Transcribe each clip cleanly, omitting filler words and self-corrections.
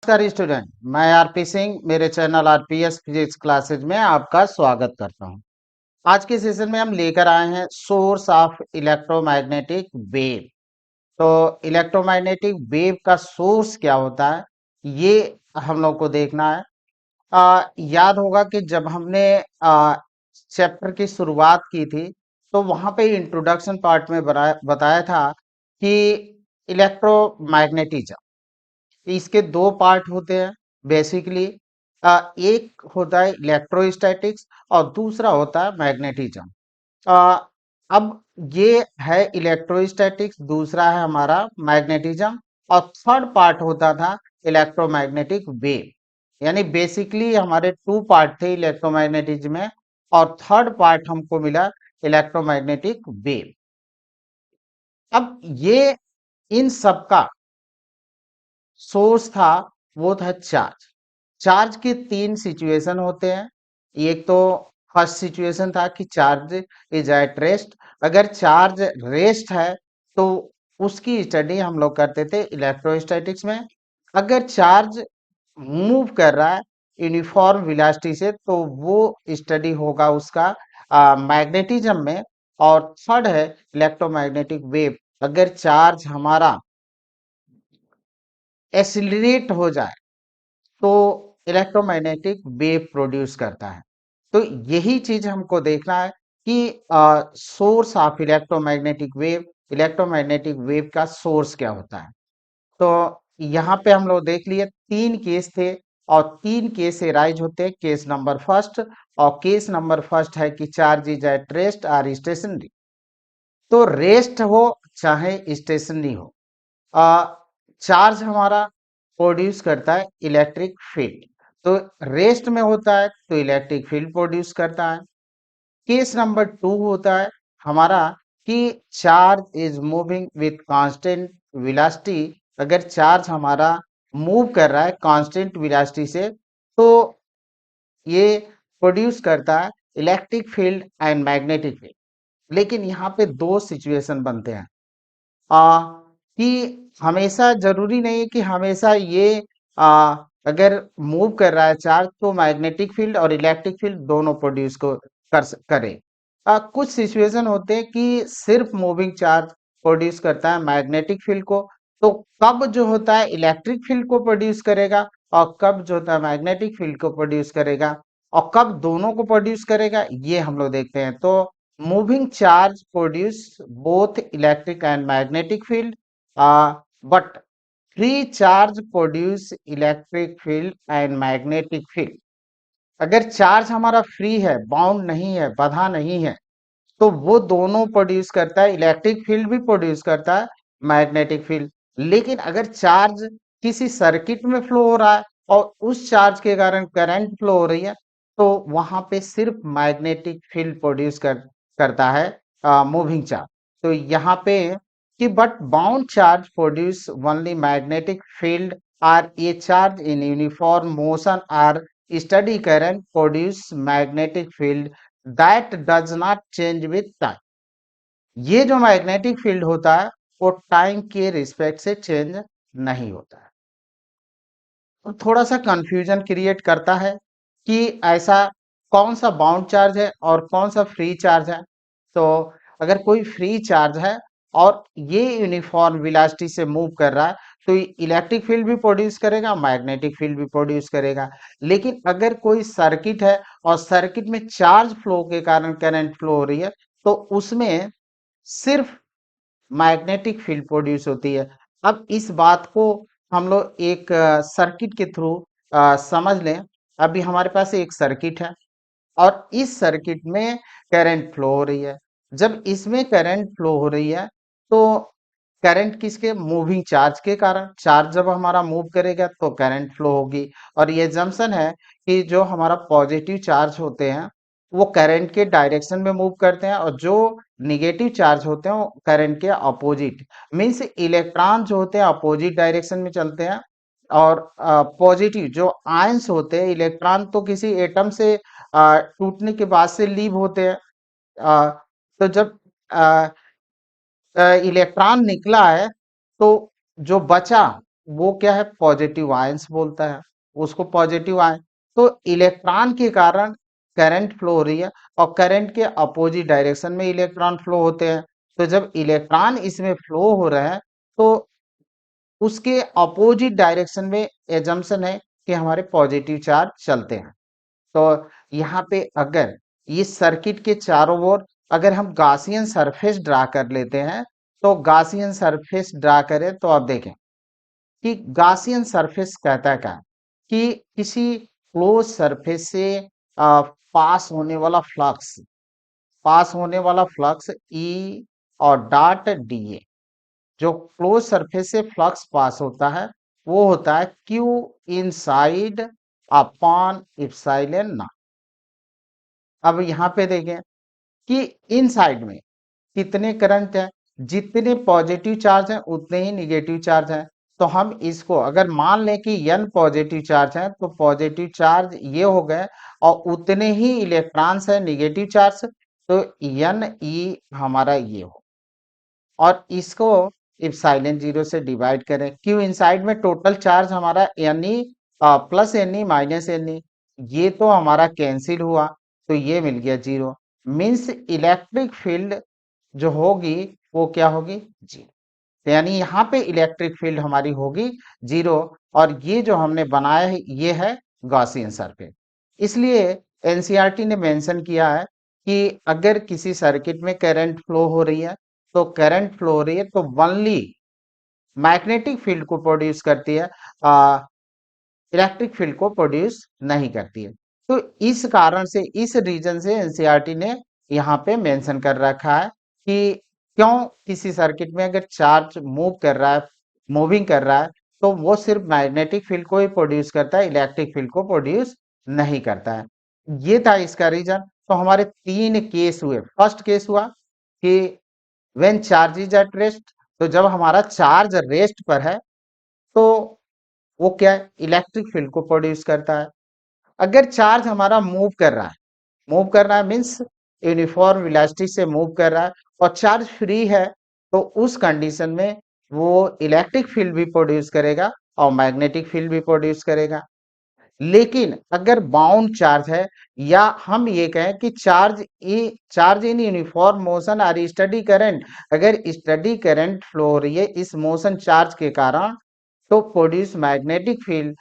नमस्कार स्टूडेंट, मैं आरपी सिंह मेरे चैनल आरपीएस फिजिक्स क्लासेज में आपका स्वागत करता हूं। आज के सेशन में हम लेकर आए हैं सोर्स ऑफ इलेक्ट्रोमैग्नेटिक वेव। तो इलेक्ट्रोमैग्नेटिक वेव का सोर्स क्या होता है, ये हम लोग को देखना है। याद होगा कि जब हमने चैप्टर की शुरुआत की थी, तो वहां पे इंट्रोडक्शन पार्ट में बताया था कि इलेक्ट्रोमैग्नेटिज्म, इसके दो पार्ट होते हैं बेसिकली। एक होता है इलेक्ट्रोस्टैटिक्स और दूसरा होता है मैग्नेटिज्म। अ, अब ये है इलेक्ट्रोस्टैटिक्स, दूसरा है हमारा मैग्नेटिज्म, और थर्ड पार्ट होता था इलेक्ट्रोमैग्नेटिक वेव। यानी बेसिकली हमारे टू पार्ट थे इलेक्ट्रोमैग्नेटिज्म में, और थर्ड पार्ट हमको मिला इलेक्ट्रोमैग्नेटिक वेव। अब ये इन सब का सोर्स था, वो था चार्ज। चार्ज के तीन सिचुएशन होते हैं। एक तो फर्स्ट सिचुएशन था कि चार्ज इज एट रेस्ट। अगर चार्ज रेस्ट है तो उसकी स्टडी हम लोग करते थे इलेक्ट्रोस्टैटिक्स में। अगर चार्ज मूव कर रहा है यूनिफॉर्म वेलोसिटी से, तो वो स्टडी होगा उसका मैग्नेटिज्म में। और थर्ड है इलेक्ट्रोमैग्नेटिक वेव। अगर चार्ज हमारा एक्सिलरेट हो जाए तो इलेक्ट्रोमैग्नेटिक वेव प्रोड्यूस करता है। तो यही चीज हमको देखना है कि सोर्स ऑफ इलेक्ट्रोमैग्नेटिक वेव का सोर्स क्या होता है। तो यहाँ पे हम लोग देख लिए तीन केस थे, और तीन केस एराइज होते हैं। केस नंबर फर्स्ट, और केस नंबर फर्स्ट है कि चार्ज इज एट रेस्ट और स्टेशनरी। तो रेस्ट हो चाहे स्टेशनरी हो, चार्ज हमारा प्रोड्यूस करता है इलेक्ट्रिक फील्ड। तो रेस्ट में होता है तो इलेक्ट्रिक फील्ड प्रोड्यूस करता है। केस नंबर टू होता है हमारा कि charge is moving with constant velocity. अगर चार्ज हमारा मूव कर रहा है कांस्टेंट वेलोसिटी से, तो ये प्रोड्यूस करता है electric field and magnetic field. लेकिन यहाँ पे दो सिचुएशन बनते हैं, आ, कि हमेशा जरूरी नहीं है कि हमेशा ये अगर मूव कर रहा है चार्ज तो मैग्नेटिक फील्ड और इलेक्ट्रिक फील्ड दोनों प्रोड्यूस को करे। कुछ सिचुएशन होते हैं कि सिर्फ मूविंग चार्ज प्रोड्यूस करता है मैग्नेटिक फील्ड को। तो कब जो होता है इलेक्ट्रिक फील्ड को प्रोड्यूस करेगा, और कब जो होता है मैग्नेटिक फील्ड को प्रोड्यूस करेगा, और कब दोनों को प्रोड्यूस करेगा, ये हम लोग देखते हैं। तो moving charge produce both electric and magnetic field, but free charge produce electric field and magnetic field। अगर चार्ज हमारा फ्री है, बाउंड नहीं है, बंधा नहीं है, तो वो दोनों प्रोड्यूस करता है, इलेक्ट्रिक फील्ड भी प्रोड्यूस करता है, मैग्नेटिक फील्ड। लेकिन अगर चार्ज किसी सर्किट में फ्लो हो रहा है और उस चार्ज के कारण करंट फ्लो हो रही है, तो वहां पे सिर्फ मैग्नेटिक फील्ड प्रोड्यूस करता है मूविंग चार्ज। तो यहाँ पे कि but bound charge produce only magnetic field, or a charge in uniform motion or steady current produce magnetic field that does not change with time. ये जो मैग्नेटिक फील्ड होता है वो टाइम के रिस्पेक्ट से चेंज नहीं होता है। तो थोड़ा सा कंफ्यूजन क्रिएट करता है कि ऐसा कौन सा बाउंड चार्ज है और कौन सा फ्री चार्ज है। तो अगर कोई फ्री चार्ज है और ये यूनिफॉर्म वेलोसिटी से मूव कर रहा है, तो इलेक्ट्रिक फील्ड भी प्रोड्यूस करेगा, मैग्नेटिक फील्ड भी प्रोड्यूस करेगा। लेकिन अगर कोई सर्किट है और सर्किट में चार्ज फ्लो के कारण करंट फ्लो हो रही है, तो उसमें सिर्फ मैग्नेटिक फील्ड प्रोड्यूस होती है। अब इस बात को हम लोग एक सर्किट के थ्रू समझ लें। अभी हमारे पास एक सर्किट है और इस सर्किट में करंट फ्लो हो रही है। जब इसमें करंट फ्लो हो रही है, तो करंट किसके, मूविंग चार्ज के कारण। चार्ज जब हमारा मूव करेगा तो करंट फ्लो होगी। और ये जंक्शन है कि जो हमारा पॉजिटिव चार्ज होते हैं वो करंट के डायरेक्शन में मूव करते हैं, और जो निगेटिव चार्ज होते हैं वो करंट के अपोजिट, मीन्स इलेक्ट्रॉन जो होते हैं अपोजिट डायरेक्शन में चलते हैं। और पॉजिटिव जो आयंस होते हैं, इलेक्ट्रॉन तो किसी एटम से टूटने के बाद से लीव होते हैं। अ, तो जब इलेक्ट्रॉन निकला है, तो जो बचा वो क्या है, पॉजिटिव आयंस बोलता है उसको, पॉजिटिव आयन। तो इलेक्ट्रॉन के कारण करंट फ्लो हो रही है, और करंट के अपोजिट डायरेक्शन में इलेक्ट्रॉन फ्लो होते हैं। तो जब इलेक्ट्रॉन इसमें फ्लो हो रहे हैं, तो उसके अपोजिट डायरेक्शन में एजम्पशन है कि हमारे पॉजिटिव चार्ज चलते हैं। तो यहाँ पे अगर इस सर्किट के चारों ओर अगर हम गासियन सरफेस ड्रा कर लेते हैं, तो गासियन सरफेस ड्रा करें तो आप देखें कि गासियन सरफेस कहता है क्या, कि किसी क्लोज सरफेस से पास होने वाला फ्लक्स, ई और डॉट डी ए, जो क्लोज सरफेस से फ्लक्स पास होता है वो होता है Q inside upon epsilon not. अब यहाँ पे देखें कि इनसाइड में कितने करंट है, जितने पॉजिटिव चार्ज हैं उतने ही निगेटिव चार्ज हैं। तो हम इसको अगर मान लें कि n पॉजिटिव चार्ज है, तो पॉजिटिव चार्ज ये हो गए और उतने ही इलेक्ट्रॉन्स है निगेटिव चार्ज, तो n e हमारा ये हो, और इसको इप्सिलॉन जीरो से डिवाइड करें। क्यों, इनसाइड में टोटल चार्ज हमारा n e plus n e minus n e, ये तो हमारा कैंसिल हुआ, तो ये मिल गया जीरो। मीन्स इलेक्ट्रिक फील्ड जो होगी वो क्या होगी, जीरो। तो यानी यहाँ पे इलेक्ट्रिक फील्ड हमारी होगी जीरो। और ये जो हमने बनाया है ये है गॉसियन सर्किट। इसलिए एनसीईआरटी ने मेंशन किया है कि अगर किसी सर्किट में करंट फ्लो हो रही है, तो करंट फ्लो हो रही है तो ओनली मैग्नेटिक फील्ड को प्रोड्यूस करती है, इलेक्ट्रिक फील्ड को प्रोड्यूस नहीं करती है। तो इस कारण से, इस रीजन से एनसीईआरटी ने यहाँ पे मेंशन कर रखा है कि क्यों किसी सर्किट में अगर चार्ज मूव कर रहा है, मूविंग कर रहा है, तो वो सिर्फ मैग्नेटिक फील्ड को ही प्रोड्यूस करता है, इलेक्ट्रिक फील्ड को प्रोड्यूस नहीं करता है। ये था इसका रीजन। तो हमारे तीन केस हुए। फर्स्ट केस हुआ कि when charge is at rest, तो जब हमारा चार्ज रेस्ट पर है तो वो क्या है, इलेक्ट्रिक फील्ड को प्रोड्यूस करता है। अगर चार्ज हमारा मूव कर रहा है, मूव कर रहा है मीन्स यूनिफॉर्म वेलोसिटी से मूव कर रहा है और चार्ज फ्री है, तो उस कंडीशन में वो इलेक्ट्रिक फील्ड भी प्रोड्यूस करेगा और मैग्नेटिक फील्ड भी प्रोड्यूस करेगा। लेकिन अगर बाउंड चार्ज है, या हम ये कहें कि चार्ज इन यूनिफॉर्म मोशन और स्टडी करंट, अगर स्टडी करंट फ्लो हो रही है इस मोशन चार्ज के कारण, तो प्रोड्यूस मैग्नेटिक फील्ड,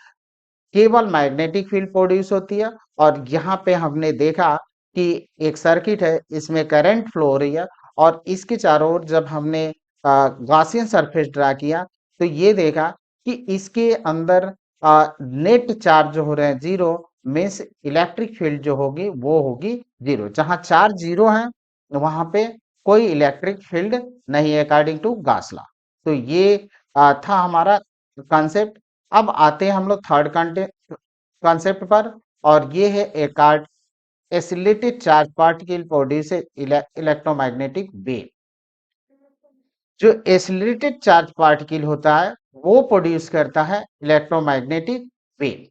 केवल मैग्नेटिक फील्ड प्रोड्यूस होती है। और यहाँ पे हमने देखा कि एक सर्किट है, इसमें करंट फ्लो हो रही है, और इसके चारों ओर जब हमने गॉसियन सरफेस ड्रा किया, तो ये देखा कि इसके अंदर नेट चार्ज जो हो रहे हैं जीरो, मीन्स इलेक्ट्रिक फील्ड जो होगी वो होगी जीरो। जहां चार्ज जीरो है वहां पे कोई इलेक्ट्रिक फील्ड नहीं है अकॉर्डिंग टू गॉस लॉ। तो ये था हमारा कॉन्सेप्ट। अब आते हैं हम लोग थर्ड कॉन्सेप्ट पर, और ये है एक acylated charge particle produce electromagnetic wave. जो एसिलेटेड चार्ज पार्टिकल होता है वो प्रोड्यूस करता है इलेक्ट्रोमैग्नेटिक वेव,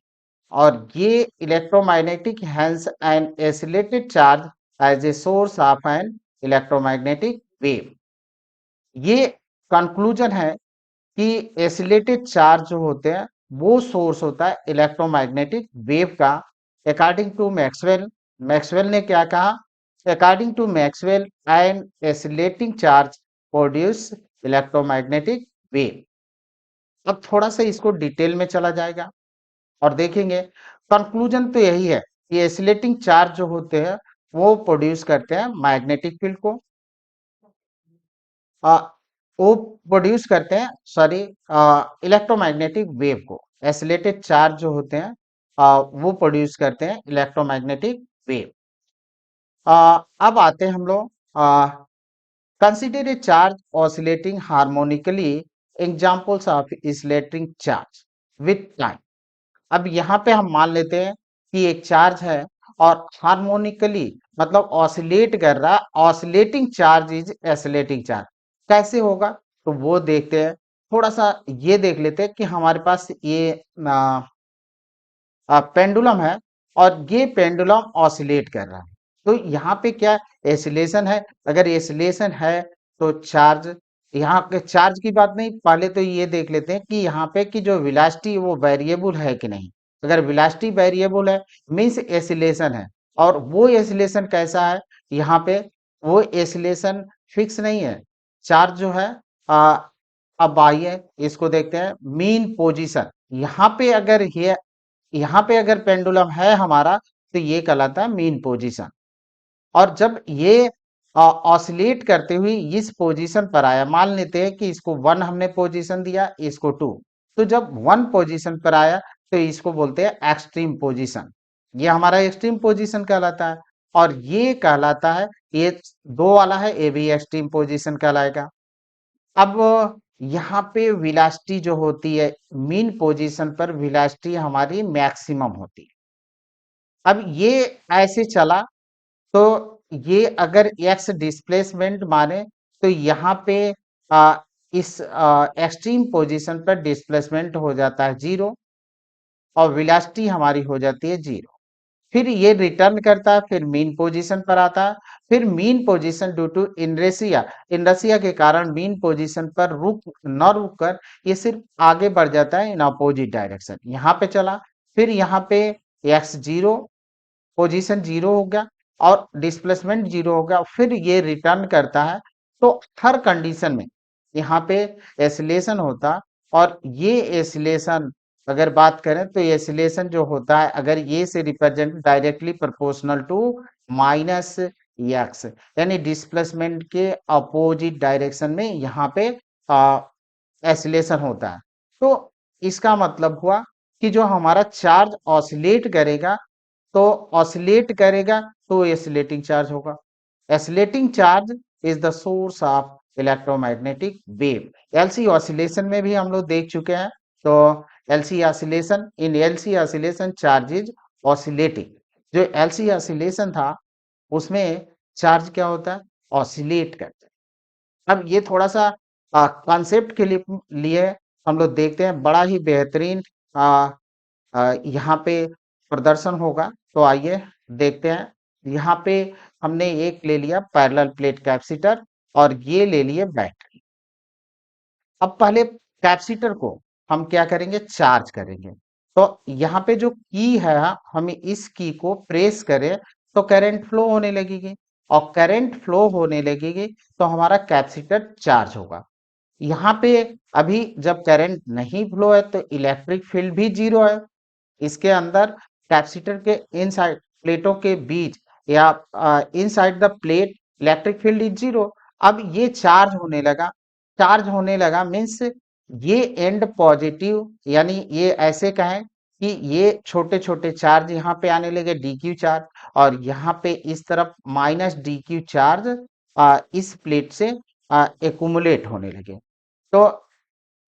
और ये electromagnetic hence an oscillated charge as a source of an electromagnetic wave. ये कंक्लूजन है कि एसिलेटेड चार्ज जो होते हैं वो सोर्स होता है इलेक्ट्रोमैग्नेटिक वेव का, अकॉर्डिंग टू मैक्सवेल। मैक्सवेल ने क्या कहा, according to Maxwell an oscillating charge produce electromagnetic wave. अब थोड़ा सा इसको डिटेल में चला जाएगा और देखेंगे। कंक्लूजन तो यही है कि एसिलेटिंग चार्ज जो होते हैं वो प्रोड्यूस करते हैं मैग्नेटिक फील्ड को, आ, वो प्रोड्यूस करते हैं, सॉरी, इलेक्ट्रोमैग्नेटिक वेव को। एसिलेटेड चार्ज जो होते हैं वो प्रोड्यूस करते हैं इलेक्ट्रोमैग्नेटिक वेव। अब आते हैं हम लोग, consider a charge oscillating harmonically, examples of oscillating charge with time. अब यहाँ पे हम मान लेते हैं कि एक चार्ज है और हार्मोनिकली मतलब ऑसिलेट कर रहा, oscillating charge is oscillating charge. कैसे होगा, तो वो देखते हैं। थोड़ा सा ये देख लेते हैं कि हमारे पास ये पेंडुलम है और ये पेंडुलम ऑसिलेट कर रहा है। तो यहाँ पे क्या एसिलेशन है, अगर एसिलेशन है तो चार्ज यहाँ के चार्ज की बात नहीं, पहले तो ये देख लेते हैं कि यहाँ पे कि जो वेलोसिटी वो वेरिएबल है कि नहीं। अगर वेलोसिटी वेरिएबल है मीन्स एसिलेशन है, और वो एसिलेशन कैसा है, यहाँ पे वो एसिलेशन फिक्स नहीं है। चार्ज जो है आ, अब आइए इसको देखते हैं मीन पोजीशन। यहाँ पे अगर ये यहाँ पे अगर पेंडुलम है हमारा, तो ये कहलाता है मीन पोजीशन। और जब ये ऑसिलेट करते हुए इस पोजीशन पर आया, मान लेते हैं कि इसको 1 हमने पोजीशन दिया, इसको 2, तो जब 1 पोजीशन पर आया तो इसको बोलते हैं एक्सट्रीम पोजीशन। ये हमारा एक्सट्रीम पोजीशन कहलाता है। और ये कहलाता है, ये 2 वाला है, ये भी एक्सट्रीम पोजीशन कहलाएगा। अब यहाँ पे वेलोसिटी जो होती है मीन पोजीशन पर, वेलोसिटी हमारी मैक्सिमम होती है। अब ये ऐसे चला, तो ये अगर एक्स डिस्प्लेसमेंट माने, तो यहाँ पे आ, इस एक्सट्रीम पोजीशन पर डिस्प्लेसमेंट हो जाता है 0, और वेलोसिटी हमारी हो जाती है 0। फिर ये रिटर्न करता है, फिर मीन पोजीशन पर आता है। फिर मीन पोजीशन ड्यू टू इनरेशिया, इनरेशिया के कारण मीन पोजीशन पर रुक कर ये सिर्फ आगे बढ़ जाता है इन अपोजिट डायरेक्शन। यहाँ पे चला, फिर यहाँ पे एक्स 0, पोजीशन 0 हो गया, और डिस्प्लेसमेंट 0 हो गया, फिर ये रिटर्न करता है। तो हर कंडीशन में यहाँ पे एसिलेशन होता, और ये एसिलेशन अगर बात करें तो एसिलेशन जो होता है, अगर ये से represent directly proportional to minus X, यानी डिस्प्लेसमेंट के अपोजिट डायरेक्शन में यहाँ पे एसिलेशन होता है। तो इसका मतलब हुआ कि जो हमारा चार्ज ऑसिलेट करेगा, तो ऑसिलेट करेगा तो एसिलेटिंग चार्ज होगा। Oscillating charge is the source of electromagnetic wave. LC oscillation में भी हम लोग देख चुके हैं। तो LC oscillation, in LC oscillation charge is oscillating. जो एलसी ऑसिलेशन था उसमें चार्ज क्या होता है, ऑसिलेट करता है। अब ये थोड़ा सा कॉन्सेप्ट के लिए हम लोग देखते हैं, बड़ा ही बेहतरीन यहाँ पे प्रदर्शन होगा। तो आइए देखते हैं। यहाँ पे हमने एक ले लिया पैरेलल प्लेट कैपेसिटर, और ये ले लिए बैटरी। अब पहले कैपेसिटर को हम क्या करेंगे, चार्ज करेंगे। तो यहाँ पे जो की है, हम इस की को प्रेस करें तो करंट फ्लो होने लगेगी, और करंट फ्लो होने लगेगी तो हमारा कैपेसिटर चार्ज होगा। यहाँ पे अभी जब करंट नहीं फ्लो है तो इलेक्ट्रिक फील्ड भी 0 है। इसके अंदर कैपेसिटर के इनसाइड प्लेटों के बीच, या inside the plate electric field is 0। अब ये चार्ज होने लगा, चार्ज होने लगा मीन्स ये एंड पॉजिटिव, यानी ये ऐसे कहें कि ये छोटे छोटे चार्ज यहाँ पे आने लगे, डी क्यू चार्ज, और यहाँ पे इस तरफ माइनस डी क्यू चार्ज इस प्लेट से एकुमुलेट होने लगे। तो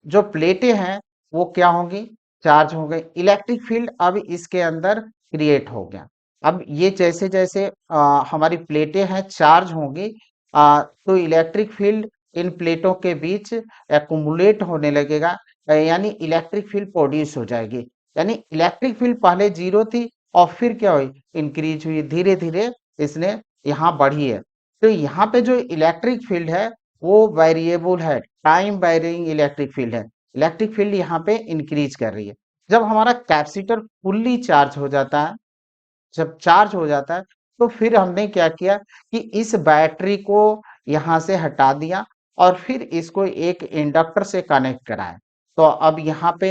जो प्लेटें हैं वो क्या होंगी, चार्ज हो गई। इलेक्ट्रिक फील्ड अब इसके अंदर क्रिएट हो गया। अब ये जैसे जैसे हमारी प्लेटें हैं चार्ज होंगी, तो इलेक्ट्रिक फील्ड इन प्लेटों के बीच एक्युमुलेट होने लगेगा, यानी इलेक्ट्रिक फील्ड प्रोड्यूस हो जाएगी। यानी इलेक्ट्रिक फील्ड पहले 0 थी, और फिर क्या हुई, इंक्रीज हुई, धीरे धीरे इसने यहाँ बढ़ी है। तो यहाँ पे जो इलेक्ट्रिक फील्ड है वो वेरिएबल है, टाइम वेरिंग इलेक्ट्रिक फील्ड है। इलेक्ट्रिक फील्ड यहाँ पे इंक्रीज कर रही है। जब हमारा कैपेसिटर फुल्ली चार्ज हो जाता है, जब चार्ज हो जाता है, तो फिर हमने क्या किया कि इस बैटरी को यहाँ से हटा दिया, और फिर इसको एक इंडक्टर से कनेक्ट कराया। तो अब यहाँ पे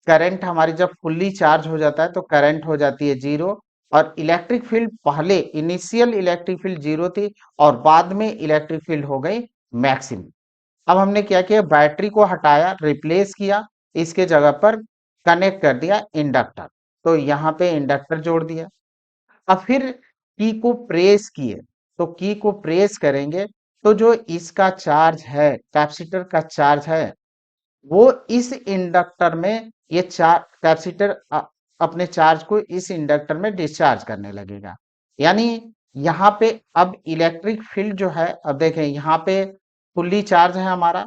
करंट हमारी जब फुल्ली चार्ज हो जाता है तो करंट हो जाती है 0, और इलेक्ट्रिक फील्ड पहले इनिशियल इलेक्ट्रिक फील्ड 0 थी, और बाद में इलेक्ट्रिक फील्ड हो गई मैक्सिमम। अब हमने क्या किया, बैटरी को हटाया, रिप्लेस किया, इसके जगह पर कनेक्ट कर दिया इंडक्टर। तो यहाँ पे इंडक्टर जोड़ दिया। अब फिर की को प्रेस किए, तो की को प्रेस करेंगे तो जो इसका चार्ज है, कैपेसिटर का चार्ज है, वो इस इंडक्टर में, ये चार कैपेसिटर अपने चार्ज को इस इंडक्टर में डिस्चार्ज करने लगेगा। यानी यहाँ पे अब इलेक्ट्रिक फील्ड जो है, अब देखें यहाँ पे फुल्ली चार्ज है हमारा,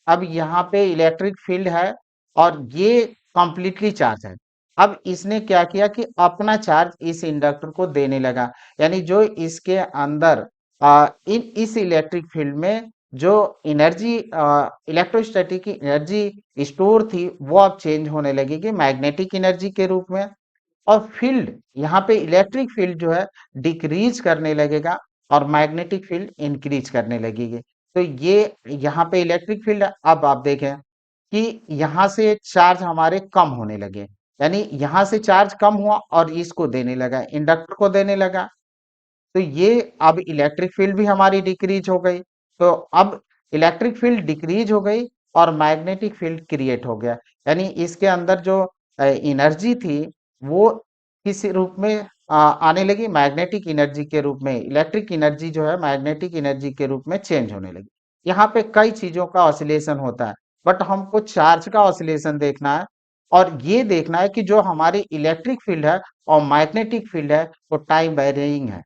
अब यहाँ पे इलेक्ट्रिक फील्ड है, और ये कंप्लीटली चार्ज है। अब इसने क्या किया कि अपना चार्ज इस इंडक्टर को देने लगा, यानी जो इसके अंदर इन इस इलेक्ट्रिक फील्ड में जो एनर्जी इलेक्ट्रोस्टैटिक की एनर्जी स्टोर थी वो अब चेंज होने लगेगी मैग्नेटिक एनर्जी के रूप में। और फील्ड यहाँ पे इलेक्ट्रिक फील्ड जो है डिक्रीज करने लगेगा और मैग्नेटिक फील्ड इंक्रीज करने लगेगी। तो ये यहाँ पे इलेक्ट्रिक फील्ड, अब आप देखें कि यहाँ से चार्ज हमारे कम होने लगे, यानी यहाँ से चार्ज कम हुआ और इसको देने लगा, इंडक्टर को देने लगा। तो ये अब इलेक्ट्रिक फील्ड भी हमारी डिक्रीज हो गई। तो अब इलेक्ट्रिक फील्ड डिक्रीज हो गई और मैग्नेटिक फील्ड क्रिएट हो गया, यानी इसके अंदर जो एनर्जी थी वो किस रूप में आने लगी, मैग्नेटिक एनर्जी के रूप में। इलेक्ट्रिक एनर्जी जो है मैग्नेटिक एनर्जी के रूप में चेंज होने लगी। यहाँ पे कई चीजों का ऑसिलेशन होता है, बट हमको चार्ज का ऑसिलेशन देखना है और ये देखना है कि जो हमारी इलेक्ट्रिक फील्ड है और मैग्नेटिक फील्ड है वो टाइम वेरिइंग है,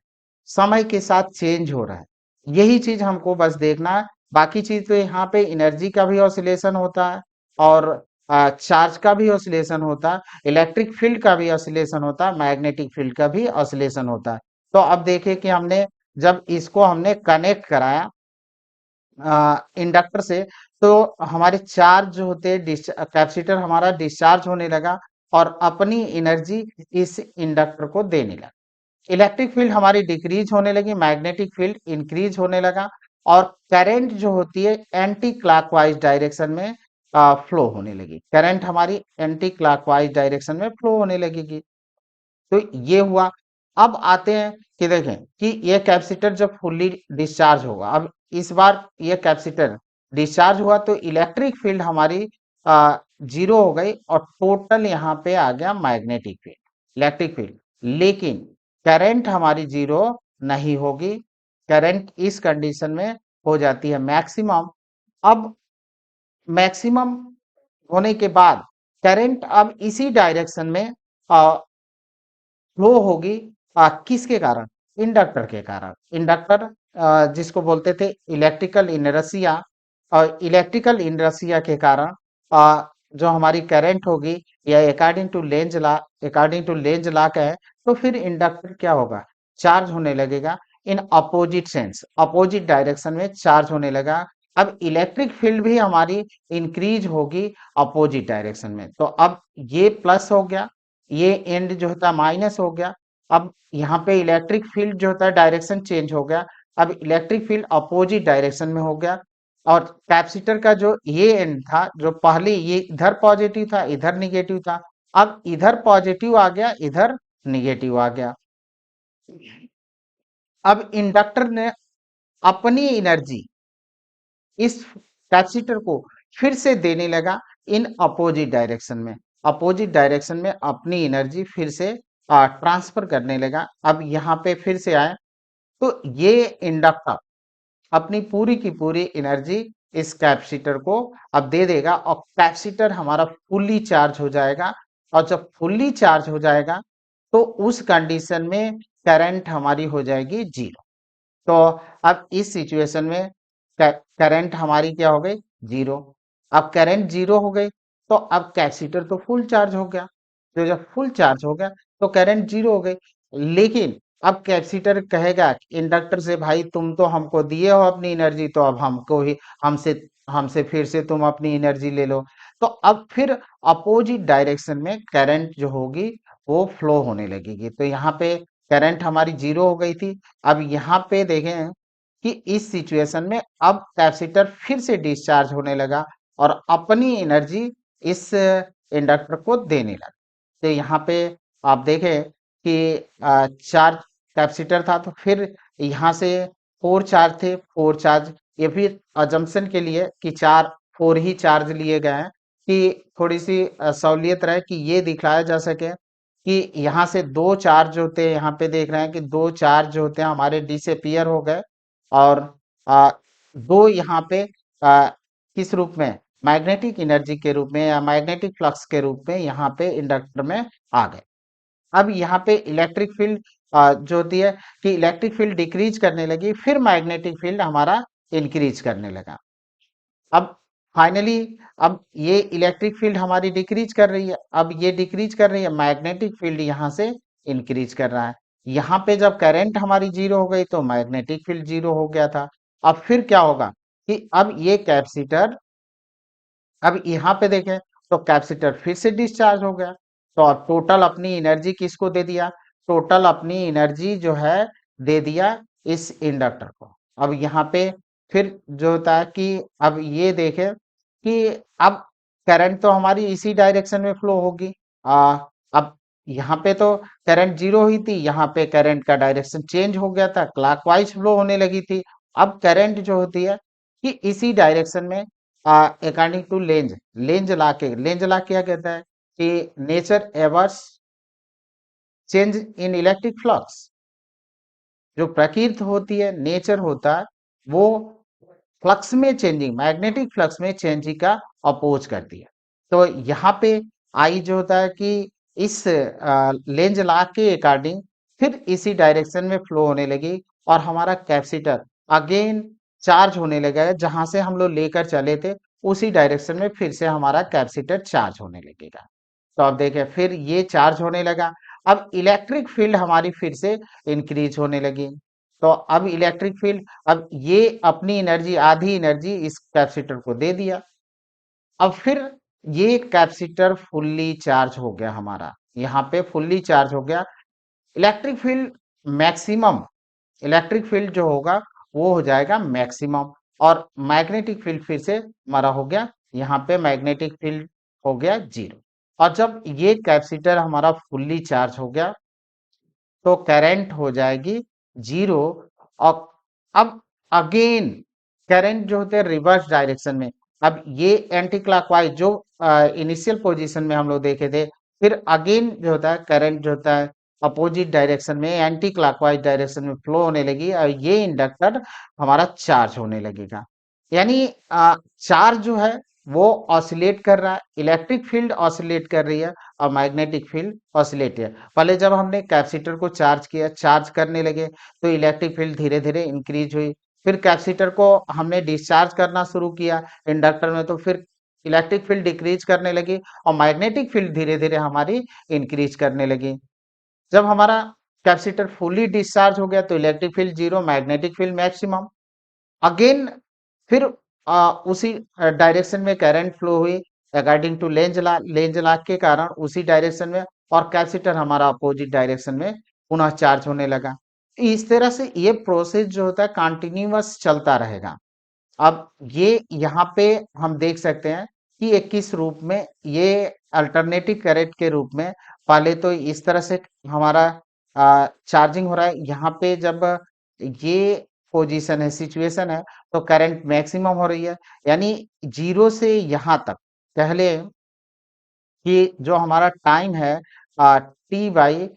समय के साथ चेंज हो रहा है। यही चीज हमको बस देखना है। बाकी चीज तो यहाँ पे एनर्जी का भी ऑसिलेशन होता है और चार्ज का भी ऑसिलेशन होता है, इलेक्ट्रिक फील्ड का भी ऑसिलेशन होता है, मैग्नेटिक फील्ड का भी ऑसिलेशन होता है। तो अब देखिए कि हमने जब इसको हमने कनेक्ट कराया इंडक्टर से, तो हमारे चार्ज जो होते हैं कैपेसिटर हमारा डिस्चार्ज होने लगा और अपनी एनर्जी इस इंडक्टर को देने लगा। इलेक्ट्रिक फील्ड हमारी डिक्रीज होने लगी, मैग्नेटिक फील्ड इंक्रीज होने लगा और करंट जो होती है एंटी क्लॉकवाइज डायरेक्शन में फ्लो होने लगी। करंट हमारी एंटी क्लॉकवाइज डायरेक्शन में फ्लो होने लगेगी। तो ये हुआ। अब आते हैं कि देखें कि ये कैपेसिटर जब फुल्ली डिस्चार्ज होगा, अब इस बार ये कैपेसिटर डिस्चार्ज हुआ तो इलेक्ट्रिक फील्ड हमारी जीरो हो गई और टोटल यहाँ पे आ गया मैग्नेटिक फील्ड, इलेक्ट्रिक फील्ड। लेकिन करंट हमारी जीरो नहीं होगी, करंट इस कंडीशन में हो जाती है मैक्सिमम। अब मैक्सिमम होने के बाद करंट अब इसी डायरेक्शन में फ्लो होगी किसके कारण, इंडक्टर के कारण। इंडक्टर जिसको बोलते थे इलेक्ट्रिकल इनरसिया, और इलेक्ट्रिकल इनरसिया के कारण जो हमारी करंट होगी या अकॉर्डिंग टू लेंज लॉ का है, तो फिर इंडक्टर क्या होगा, चार्ज होने लगेगा in opposite sense, opposite direction में चार्ज होने लगा। अब इलेक्ट्रिक फील्ड भी हमारी इंक्रीज होगी अपोजिट डायरेक्शन में। तो अब ये प्लस हो गया, ये एंड जो होता है माइनस हो गया। अब यहाँ पे इलेक्ट्रिक फील्ड जो होता है डायरेक्शन चेंज हो गया, अब इलेक्ट्रिक फील्ड अपोजिट डायरेक्शन में हो गया। और कैपेसिटर का जो ये एंड था, जो पहले ये इधर पॉजिटिव था इधर निगेटिव था, अब इधर पॉजिटिव आ गया इधर निगेटिव आ गया। अब इंडक्टर ने अपनी एनर्जी इस कैपेसिटर को फिर से देने लगा इन अपोजिट डायरेक्शन में, अपोजिट डायरेक्शन में अपनी एनर्जी फिर से ट्रांसफर करने लगा। अब यहाँ पे फिर से आए तो ये इंडक्टर अपनी पूरी की पूरी एनर्जी इस कैपेसिटर को अब दे देगा और कैपेसिटर हमारा फुल्ली चार्ज हो जाएगा। और जब फुल्ली चार्ज हो जाएगा तो उस कंडीशन में करंट हमारी हो जाएगी जीरो। तो अब इस सिचुएशन में करंट हमारी क्या हो गई, जीरो। अब करंट जीरो हो गई तो अब कैपेसिटर तो फुल चार्ज हो गया, तो जब फुल चार्ज हो गया तो करंट जीरो हो गई। लेकिन अब कैपेसिटर कहेगा इंडक्टर से, भाई तुम तो हमको दिए हो अपनी एनर्जी, तो अब हमको ही हमसे हमसे फिर से तुम अपनी एनर्जी ले लो। तो अब फिर अपोजिट डायरेक्शन में करंट जो होगी वो फ्लो होने लगेगी। तो यहाँ पे करंट हमारी जीरो हो गई थी। अब यहाँ पे देखें कि इस सिचुएशन में अब कैपेसिटर फिर से डिस्चार्ज होने लगा और अपनी एनर्जी इस इंडक्टर को देने लगा। तो यहाँ पे आप देखें कि चार्ज कैपेसिटर था तो फिर यहाँ से फोर चार्ज थे, फोर चार्ज, ये फिर अजम्पशन के लिए कि चार फोर ही चार्ज लिए गए हैं कि थोड़ी सी सहूलियत रहे कि ये दिखाया जा सके कि यहाँ से दो चार्ज होते हैं, यहाँ पे देख रहे हैं कि दो चार्ज जो होते हैं हमारे डिसअपियर हो गए और आ, दो यहाँ पे किस रूप में, मैग्नेटिक एनर्जी के रूप में या मैग्नेटिक फ्लक्स के रूप में यहाँ पे इंडक्टर में आ गए। अब यहाँ पे इलेक्ट्रिक फील्ड जो होती है कि इलेक्ट्रिक फील्ड डिक्रीज करने लगी, फिर मैग्नेटिक फील्ड हमारा इंक्रीज करने लगा। अब फाइनली अब ये इलेक्ट्रिक फील्ड हमारी डिक्रीज कर रही है, अब ये डिक्रीज कर रही है, मैग्नेटिक फील्ड यहाँ से इंक्रीज कर रहा है। यहाँ पे जब करंट हमारी जीरो हो गई तो मैग्नेटिक फील्ड जीरो हो गया था। अब फिर क्या होगा कि अब ये कैपेसिटर, अब यहाँ पे देखें तो कैपेसिटर फिर से डिस्चार्ज हो गया। तो अब टोटल अपनी एनर्जी किसको दे दिया? टोटल अपनी एनर्जी जो है दे दिया इस इंडक्टर को। अब यहाँ पे फिर जो होता है कि अब ये देखें कि अब करंट तो हमारी इसी डायरेक्शन में फ्लो होगी। अब यहाँ पे तो करंट जीरो ही थी, यहाँ पे करंट का डायरेक्शन चेंज हो गया था, क्लॉकवाइज फ्लो होने लगी थी। अब करंट जो होती है कि इसी डायरेक्शन में अकॉर्डिंग टू लेंज ला क्या कहता है कि nature averse change in electric flux. जो प्रकृति होती है, नेचर होता है, वो फ्लक्स में चेंजिंग, मैग्नेटिक फ्लक्स में चेंजिंग का अपोज करती है। तो यहाँ पे आई जो होता है कि इस लेंज लॉ के अकॉर्डिंग फिर इसी डायरेक्शन में फ्लो होने लगी और हमारा कैपेसिटर अगेन चार्ज होने लगा है, जहां से हम लोग लेकर चले थे उसी डायरेक्शन में फिर से हमारा कैपेसिटर चार्ज होने लगेगा। तो अब देखें फिर ये चार्ज होने लगा। अब इलेक्ट्रिक फील्ड हमारी फिर से इंक्रीज होने लगी। तो अब इलेक्ट्रिक फील्ड, अब ये अपनी एनर्जी, आधी एनर्जी इस कैपेसिटर को दे दिया। अब फिर ये कैपेसिटर फुल्ली चार्ज हो गया हमारा, यहाँ पे फुल्ली चार्ज हो गया। Electric field maximum, electric field जो होगा वो हो जाएगा मैक्सिमम, और मैग्नेटिक फील्ड फिर से हमारा हो गया, यहाँ पे मैग्नेटिक फील्ड हो गया जीरो। और जब ये कैपेसिटर हमारा फुल्ली चार्ज हो गया तो करंट हो जाएगी जीरो। और अब अगेन करंट जो होते हैं रिवर्स डायरेक्शन में, अब ये एंटी क्लॉकवाइज जो इनिशियल पोजीशन में हम लोग देखे थे, फिर अगेन जो होता है करंट जो होता है अपोजिट डायरेक्शन में, एंटी क्लॉकवाइज डायरेक्शन में फ्लो होने लगी और ये इंडक्टर हमारा चार्ज होने लगेगा। यानी चार्ज जो है वो ऑसिलेट कर रहा है, इलेक्ट्रिक फील्ड ऑसिलेट कर रही है और मैग्नेटिक फील्ड ऑसिलेट है। पहले जब हमने कैपेसिटर को चार्ज किया, चार्ज करने लगे, तो इलेक्ट्रिक फील्ड धीरे धीरे इंक्रीज हुई। फिर कैपेसिटर को हमने डिस्चार्ज करना शुरू किया इंडक्टर में, तो फिर इलेक्ट्रिक फील्ड डिक्रीज करने लगी और मैग्नेटिक फील्ड धीरे धीरे हमारी इंक्रीज करने लगी। जब हमारा कैपेसिटर फुली डिस्चार्ज हो गया तो electric field zero, magnetic field maximum. Again फिर उसी डायरेक्शन में करंट फ्लो हुई अकॉर्डिंग टू लेंज लॉ के कारण उसी डायरेक्शन में, और कैपेसिटर हमारा अपोजिट डायरेक्शन में पुनः चार्ज होने लगा। इस तरह से ये प्रोसेस जो होता है कंटिन्यूअस चलता रहेगा। अब ये यहाँ पे हम देख सकते हैं कि ये किस रूप में, ये अल्टरनेटिव करंट के रूप में। पहले तो इस तरह से हमारा चार्जिंग हो रहा है, यहाँ पे जब ये पोजीशन है, सिचुएशन है, तो करंट मैक्सिमम हो रही है। यानी जीरो से यहाँ तक कह ले कि जो हमारा टाइम है टी बाई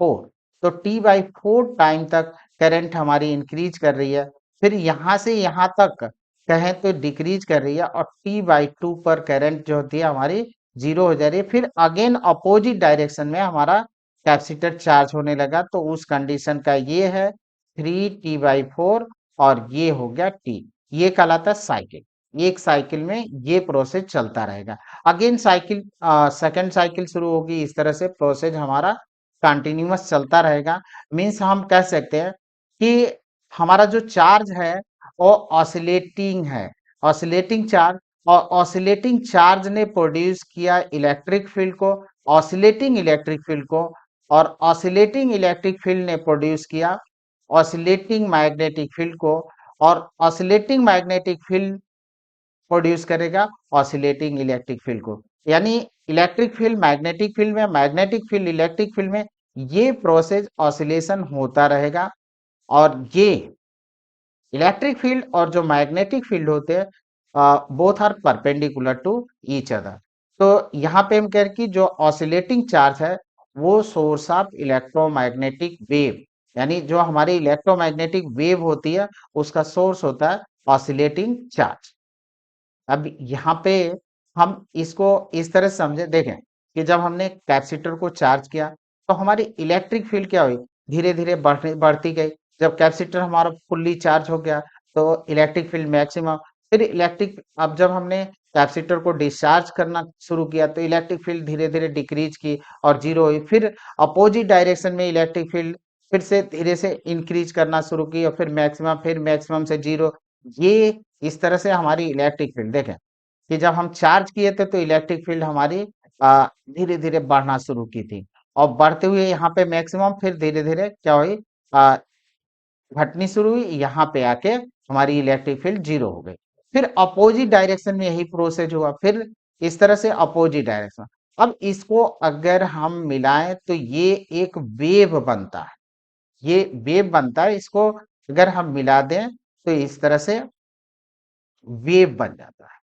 फोर, तो टी बाई फोर टाइम तक करंट हमारी इंक्रीज कर रही है। फिर यहाँ से यहाँ तक कहें तो डिक्रीज कर रही है, और टी बाई टू पर करंट जो होती है हमारी जीरो हो जा रही है। फिर अगेन अपोजिट डायरेक्शन में हमारा कैपेसिटर चार्ज होने लगा, तो उस कंडीशन का ये है थ्री टी बाई फोर, और ये हो गया टी। ये कहलाता है साइकिल। एक साइकिल में ये प्रोसेस चलता रहेगा। अगेन साइकिल, सेकंड साइकिल शुरू होगी। इस तरह से प्रोसेस हमारा कंटिन्यूअस चलता रहेगा। मीन्स हम कह सकते हैं कि हमारा जो चार्ज है वो ऑसिलेटिंग है, ऑसिलेटिंग चार्ज। और ऑसिलेटिंग चार्ज ने प्रोड्यूस किया इलेक्ट्रिक फील्ड को, ऑसिलेटिंग इलेक्ट्रिक फील्ड को, और ऑसिलेटिंग इलेक्ट्रिक फील्ड ने प्रोड्यूस किया ऑसिलेटिंग मैग्नेटिक फील्ड को, और ऑसिलेटिंग मैग्नेटिक फील्ड प्रोड्यूस करेगा ऑसिलेटिंग इलेक्ट्रिक फील्ड को। यानी इलेक्ट्रिक फील्ड मैग्नेटिक फील्ड में, मैग्नेटिक फील्ड इलेक्ट्रिक फील्ड में, ये प्रोसेस ऑसिलेशन होता रहेगा। और ये इलेक्ट्रिक फील्ड और जो मैग्नेटिक फील्ड होते हैं both are perpendicular to each other. तो यहाँ पे हम कह रहे हैं कि जो ऑसिलेटिंग चार्ज है वो सोर्स ऑफ इलेक्ट्रोमैग्नेटिक वेव, यानी जो हमारी इलेक्ट्रोमैग्नेटिक वेव होती है उसका सोर्स होता है ऑसिलेटिंग चार्ज। अब यहाँ पे हम इसको इस तरह से समझे, देखें कि जब हमने कैपेसिटर को चार्ज किया तो हमारी इलेक्ट्रिक फील्ड क्या हुई, धीरे धीरे बढ़ती गई। जब कैपेसिटर हमारा फुल्ली चार्ज हो गया तो इलेक्ट्रिक फील्ड मैक्सिमम। फिर इलेक्ट्रिक, अब जब हमने कैपेसिटर को डिस्चार्ज करना शुरू किया तो इलेक्ट्रिक फील्ड धीरे धीरे डिक्रीज की और जीरो हुई। फिर अपोजिट डायरेक्शन में इलेक्ट्रिक फील्ड फिर से धीरे से इंक्रीज करना शुरू की और फिर मैक्सिमम से जीरो। ये इस तरह से हमारी इलेक्ट्रिक फील्ड देखें कि जब हम चार्ज किए थे तो इलेक्ट्रिक फील्ड हमारी धीरे धीरे बढ़ना शुरू की थी और बढ़ते हुए यहाँ पे मैक्सिमम, फिर धीरे धीरे क्या हुई, अ, घटनी शुरू हुई, यहाँ पे आके हमारी इलेक्ट्रिक फील्ड जीरो हो गई। फिर अपोजिट डायरेक्शन में यही प्रोसेस हुआ, फिर इस तरह से अपोजिट डायरेक्शन। अब इसको अगर हम मिलाएं तो ये एक वेव बनता है, ये वेव बनता है। इसको अगर हम मिला दें तो इस तरह से वेव बन जाता है।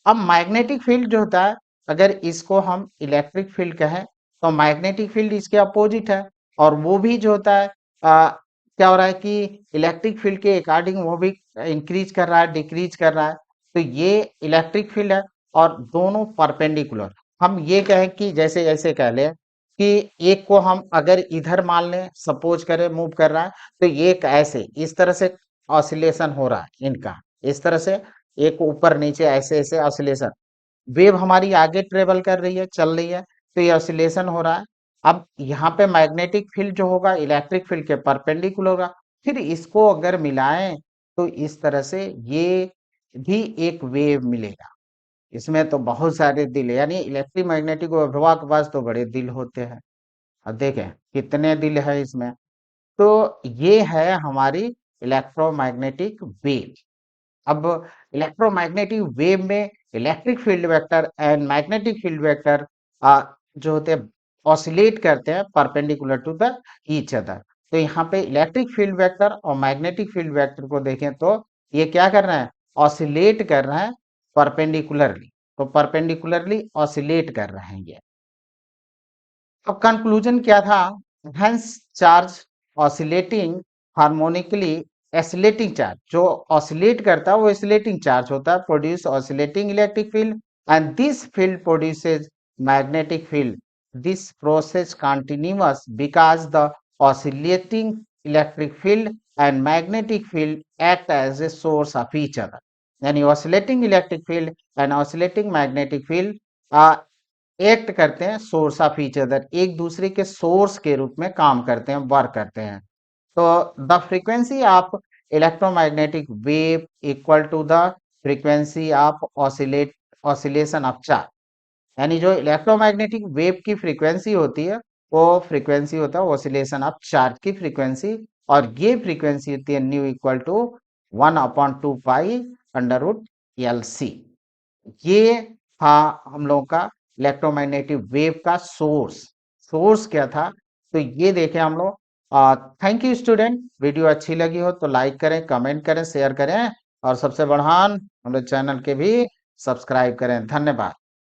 अब मैग्नेटिक फील्ड जो होता है, अगर इसको हम इलेक्ट्रिक फील्ड कहें तो मैग्नेटिक फील्ड इसके अपोजिट है, और वो भी जो होता है, क्या हो रहा है कि इलेक्ट्रिक फील्ड के अकॉर्डिंग वो भी इंक्रीज कर रहा है, डिक्रीज कर रहा है। तो ये इलेक्ट्रिक फील्ड है और दोनों परपेंडिकुलर। हम ये कहें कि जैसे ऐसे कह लें कि एक को हम अगर इधर मान लें, सपोज करें मूव कर रहा है, तो ये एक ऐसे इस तरह से ऑसिलेशन हो रहा है इनका, इस तरह से एक ऊपर नीचे ऐसे ऐसे ऑसिलेशन। वेव हमारी आगे ट्रेवल कर रही है, चल रही है, तो ये ऑसिलेशन हो रहा है। अब यहाँ पे मैग्नेटिक फील्ड जो होगा इलेक्ट्रिक फील्ड के परपेंडिकुलर होगा। फिर इसको अगर मिलाएं तो इस तरह से ये भी एक वेव मिलेगा। इसमें तो बहुत सारे दिल है, यानी इलेक्ट्रिक मैग्नेटिक विभवा के पास तो बड़े दिल होते हैं। अब देखें कितने दिल है इसमें। तो ये है हमारी इलेक्ट्रोमैग्नेटिक वेव। अब इलेक्ट्रोमैग्नेटिक वेव में electric field vector and magnetic field vector जो होते हैं ऑसिलेट करते हैं perpendicular to the each other. तो यहाँ पे इलेक्ट्रिक फील्ड वेक्टर और मैग्नेटिक फील्ड वेक्टर को देखें तो ये क्या कर रहे हैं, ऑसिलेट कर रहे हैं परपेंडिकुलरली। तो परपेंडिकुलरली ऑसिलेट कर रहे हैं ये। अब कंक्लूजन क्या था, hence charge oscillating harmonically, oscillating charge जो ऑसिलेट करता है वो एसिलेटिंग चार्ज होता है, produce oscillating electric field and this field produces magnetic field. This process continuous because the oscillating electric field and magnetic field act as a source of each other. यानी oscillating electric field and oscillating magnetic field act करते हैं source of each other, एक दूसरे के source के रूप में काम करते हैं, वर्क करते हैं। तो the frequency of electromagnetic wave equal to the frequency of oscillation of charge. यानी जो इलेक्ट्रोमैग्नेटिक वेव की फ्रीक्वेंसी होती है वो फ्रीक्वेंसी होता है ऑसिलेशन ऑफ चार्ज की फ्रीक्वेंसी, और ये फ्रीक्वेंसी होती है nu equal to 1/2 pi under root L C. ये था हम लोगों का इलेक्ट्रोमैग्नेटिक वेव का सोर्स क्या था। तो ये देखें हम लोग। थैंक यू स्टूडेंट, वीडियो अच्छी लगी हो तो लाइक करें, कमेंट करें, शेयर करें, और सबसे बढ़ान हम लोग चैनल के भी सब्सक्राइब करें। धन्यवाद।